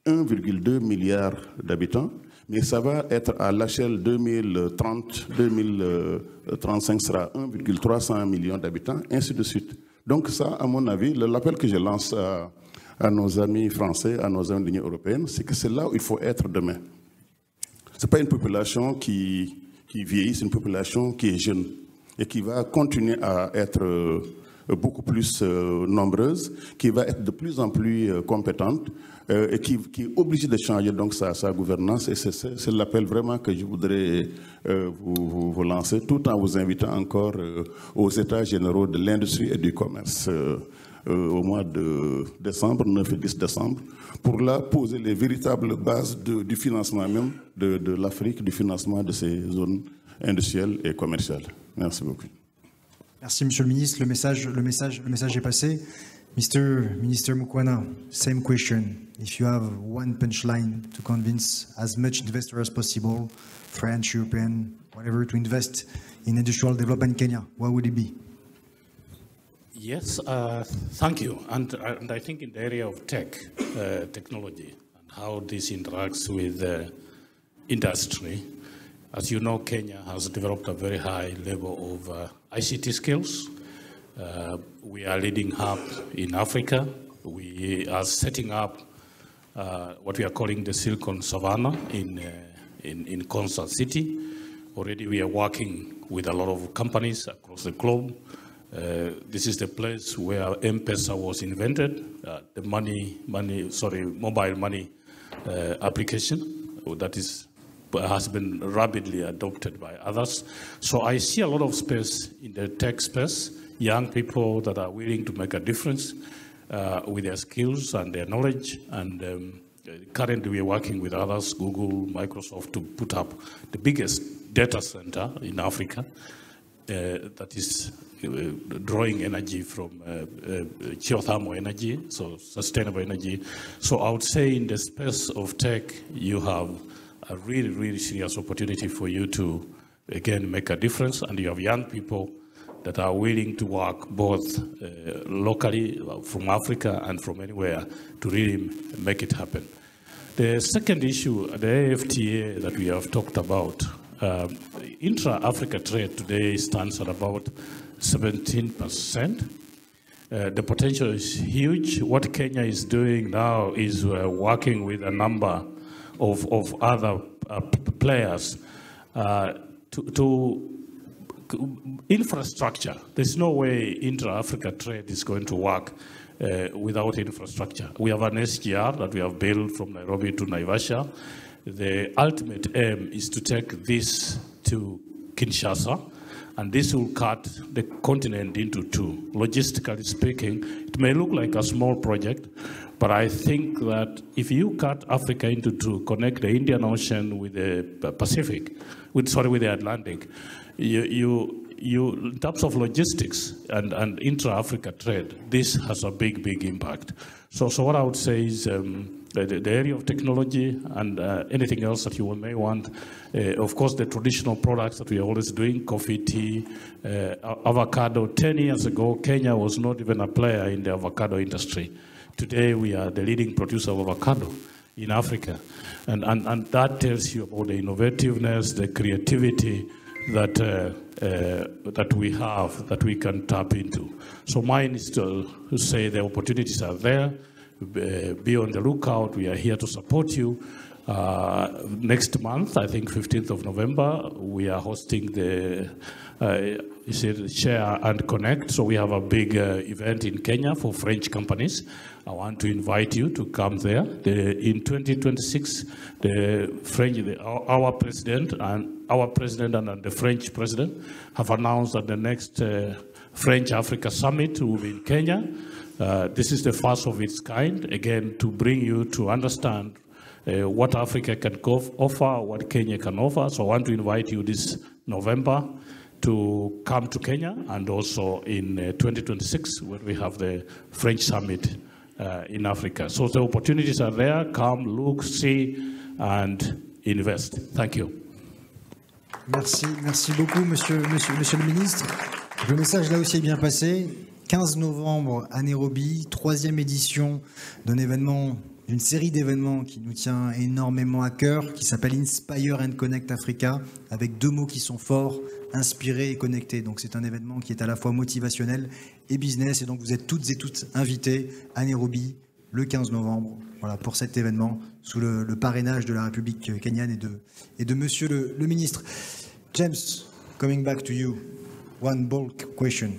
1,2 milliard d'habitants. Mais ça va être à l'échelle 2030-2035 sera 1,300 millions d'habitants, ainsi de suite. Donc ça, à mon avis, l'appel que je lance à nos amis français, à nos amis de l'Union européenne, c'est que c'est là où il faut être demain. Ce n'est pas une population qui vieillit, c'est une population qui est jeune et qui va continuer à être beaucoup plus nombreuse, qui va être de plus en plus compétente et qui est obligée de changer donc sa gouvernance. Et c'est l'appel vraiment que je voudrais vous lancer, tout en vous invitant encore aux États généraux de l'industrie et du commerce au mois de décembre, 9 et 10 décembre, pour là poser les véritables bases du financement même de l'Afrique, du financement de ces zones industrielles et commerciales. Merci beaucoup. Merci, Monsieur le Ministre. Le message est passé. Minister Mukwana, same question. If you have one punchline to convince as much investors as possible, French, European, whatever, to invest in industrial development in Kenya, what would it be? Yes, thank you. And I think in the area of technology, and how this interacts with industry, as you know, Kenya has developed a very high level of ICT skills. We are leading hub in Africa. We are setting up what we are calling the Silicon Savannah in Concert City. Already we are working with a lot of companies across the globe. This is the place where M-Pesa was invented, the mobile money application that has been rapidly adopted by others. So I see a lot of space in the tech space, young people that are willing to make a difference with their skills and their knowledge. And currently we are working with others, Google, Microsoft, to put up the biggest data center in Africa that is drawing energy from geothermal energy, so sustainable energy. So I would say in the space of tech, you have a really, really serious opportunity for you to, again, make a difference. And you have young people that are willing to work both locally from Africa and from anywhere to really make it happen. The second issue, the AFTA that we have talked about, intra-Africa trade today stands at about 17%. The potential is huge. What Kenya is doing now is working with a number of other players to infrastructure. There's no way intra-Africa trade is going to work without infrastructure. We have an SGR that we have built from Nairobi to Naivasha. The ultimate aim is to take this to Kinshasa, and this will cut the continent into two. Logistically speaking, it may look like a small project, but I think that if you cut Africa into two, connect the Indian Ocean with the Pacific, with the Atlantic, in terms of logistics and intra-Africa trade, this has a big, big impact. So what I would say is the area of technology and anything else that you may want, of course, the traditional products that we are always doing, coffee, tea, avocado. 10 years ago, Kenya was not even a player in the avocado industry. Today, we are the leading producer of avocado in Africa. And that tells you about the innovativeness, the creativity that we have, that we can tap into. So mine is to say the opportunities are there. Be on the lookout. We are here to support you. Next month, I think 15th of November, we are hosting the Share and Connect. So we have a big event in Kenya for French companies. I want to invite you to come there. In 2026, our president and the French president have announced that the next French-Africa Summit will be in Kenya. This is the first of its kind, again, to bring you to understand what Africa can offer, what Kenya can offer. So I want to invite you this November to come to Kenya, and also in 2026 when we have the French Summit in Africa. So the opportunities are there. Come, look, see, and invest. Thank you. Merci beaucoup, monsieur le ministre. Le message là aussi est bien passé. 15 novembre à Nairobi, 3e édition d'un événement, d'une série d'événements qui nous tient énormément à cœur, qui s'appelle Inspire and Connect Africa, avec deux mots qui sont forts, inspirer et connecter. Donc c'est un événement qui est à la fois motivationnel et business, et donc vous êtes toutes et tous invités à Nairobi le 15 novembre, voilà, pour cet événement, sous le parrainage de la République kenyane et de monsieur le ministre. James, coming back to you, one bulk question.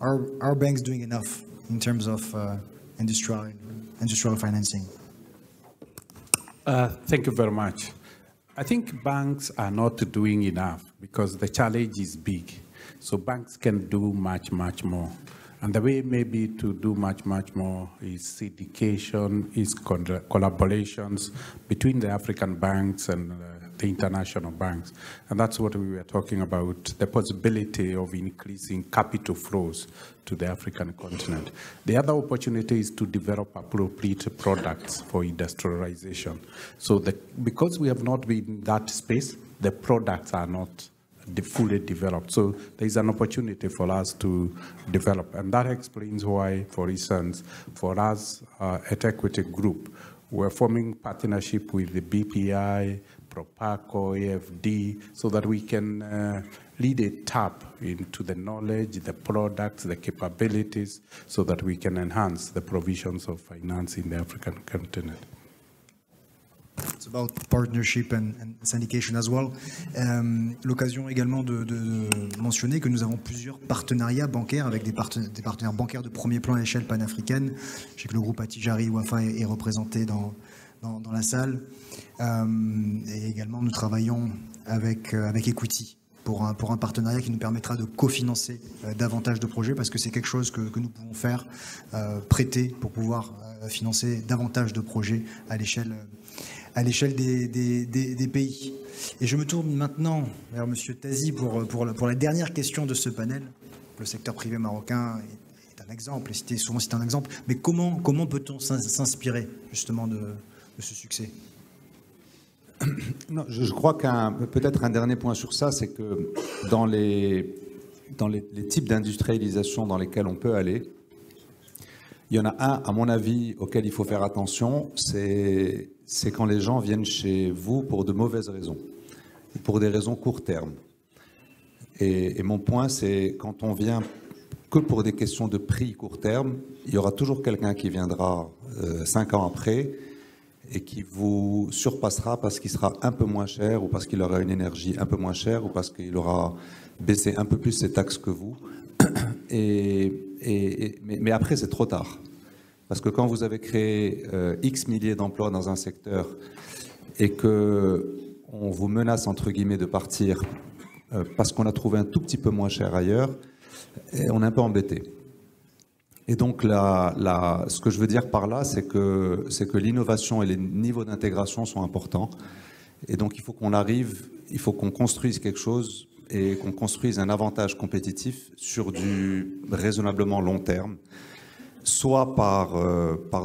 Are banks doing enough in terms of industrial financing? Thank you very much. I think banks are not doing enough because the challenge is big. So banks can do much, much more. And the way maybe to do much, much more is syndication, is collaborations between the African banks and the international banks. And that's what we were talking about, the possibility of increasing capital flows to the African continent. The other opportunity is to develop appropriate products for industrialization. So because we have not been in that space, the products are not fully developed. So there's an opportunity for us to develop. And that explains why, for instance, for us at Equity Group, we're forming partnership with the BPI, Propaco, AFD, so that we can lead a tap into the knowledge, the products, the capabilities, so that we can enhance the provisions of finance in the African continent. It's about partnership and syndication as well. L'occasion également de mentionner que nous avons plusieurs partenariats bancaires avec des partenaires bancaires de premier plan à l'échelle panafricaine. Je sais que le groupe Attijari Wafa est représenté dans la salle. Et également, nous travaillons avec Equity pour un partenariat qui nous permettra de cofinancer davantage de projets, parce que c'est quelque chose que nous pouvons faire, prêter pour pouvoir financer davantage de projets à l'échelle des pays. Et je me tourne maintenant vers M. Tazi pour la dernière question de ce panel. Le secteur privé marocain est un exemple, et souvent c'est un exemple, mais comment peut-on s'inspirer justement de ce succès? Non, je crois peut-être un dernier point sur ça, c'est que dans les types d'industrialisation dans lesquels on peut aller, il y en a un, à mon avis, auquel il faut faire attention, c'est quand les gens viennent chez vous pour de mauvaises raisons, pour des raisons court terme. Et mon point, c'est quand on vient que pour des questions de prix court terme, il y aura toujours quelqu'un qui viendra 5 ans après et qui vous surpassera parce qu'il sera un peu moins cher, ou parce qu'il aura une énergie un peu moins chère, ou parce qu'il aura baissé un peu plus ses taxes que vous. Mais après, c'est trop tard. Parce que quand vous avez créé X milliers d'emplois dans un secteur et qu'on vous menace, entre guillemets, de partir parce qu'on a trouvé un tout petit peu moins cher ailleurs, on est un peu embêté. Et donc, ce que je veux dire par là, c'est que l'innovation et les niveaux d'intégration sont importants. Et donc, il faut qu'on construise quelque chose et qu'on construise un avantage compétitif sur du raisonnablement long terme, soit par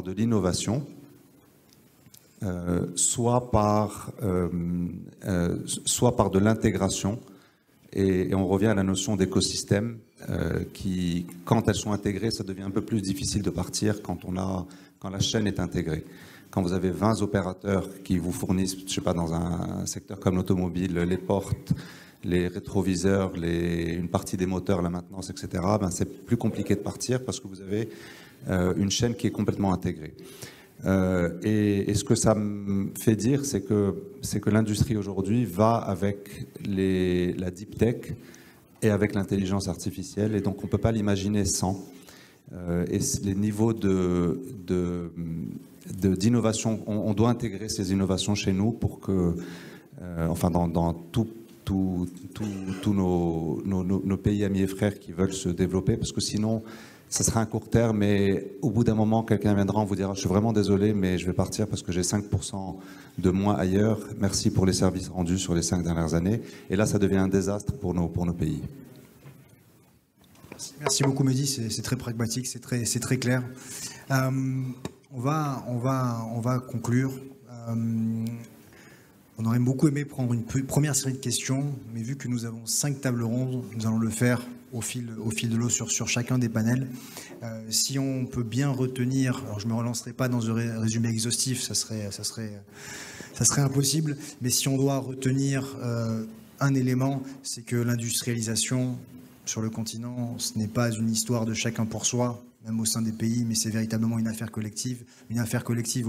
de l'innovation, soit par de l'intégration. Et on revient à la notion d'écosystème qui, quand elles sont intégrées, ça devient un peu plus difficile de partir quand la chaîne est intégrée. Quand vous avez 20 opérateurs qui vous fournissent, je sais pas, dans un secteur comme l'automobile, les portes, les rétroviseurs, une partie des moteurs, la maintenance, etc., ben c'est plus compliqué de partir parce que vous avez une chaîne qui est complètement intégrée. Et ce que ça me fait dire, c'est que l'industrie aujourd'hui va avec la deep tech et avec l'intelligence artificielle, et donc on ne peut pas l'imaginer sans. Et les niveaux d'innovation, on doit intégrer ces innovations chez nous pour que, enfin dans tous nos pays amis et frères qui veulent se développer, parce que sinon, ça sera un court terme, mais au bout d'un moment, quelqu'un viendra, on vous dira « Je suis vraiment désolé, mais je vais partir parce que j'ai 5% de moins ailleurs. Merci pour les services rendus sur les 5 dernières années. » Et là, ça devient un désastre pour nos pays. Merci beaucoup, Mehdi. C'est très pragmatique, c'est très clair. On va conclure. On aurait beaucoup aimé prendre une première série de questions, mais vu que nous avons 5 tables rondes, nous allons le faire au fil de l'eau sur chacun des panels. Si on peut bien retenir, alors je ne me relancerai pas dans un résumé exhaustif, ça serait impossible, mais si on doit retenir un élément, c'est que l'industrialisation sur le continent, ce n'est pas une histoire de chacun pour soi, même au sein des pays, mais c'est véritablement une affaire collective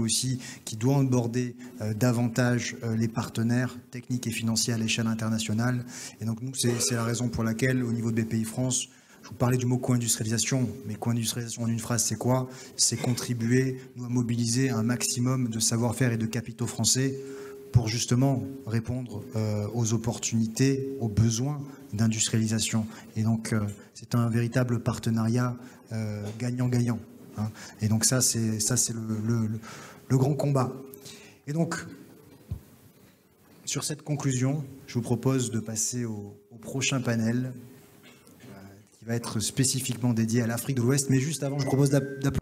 aussi qui doit aborder davantage les partenaires techniques et financiers à l'échelle internationale. Et donc nous, c'est la raison pour laquelle, au niveau de BPI France, je vous parlais du mot co-industrialisation, mais co-industrialisation en une phrase, c'est quoi? C'est contribuer, nous, à mobiliser un maximum de savoir-faire et de capitaux français pour justement répondre aux opportunités, aux besoins d'industrialisation. Et donc, c'est un véritable partenariat gagnant-gagnant. Hein. Et donc ça, c'est le grand combat. Et donc, sur cette conclusion, je vous propose de passer au prochain panel qui va être spécifiquement dédié à l'Afrique de l'Ouest. Mais juste avant, je vous propose d'applaudir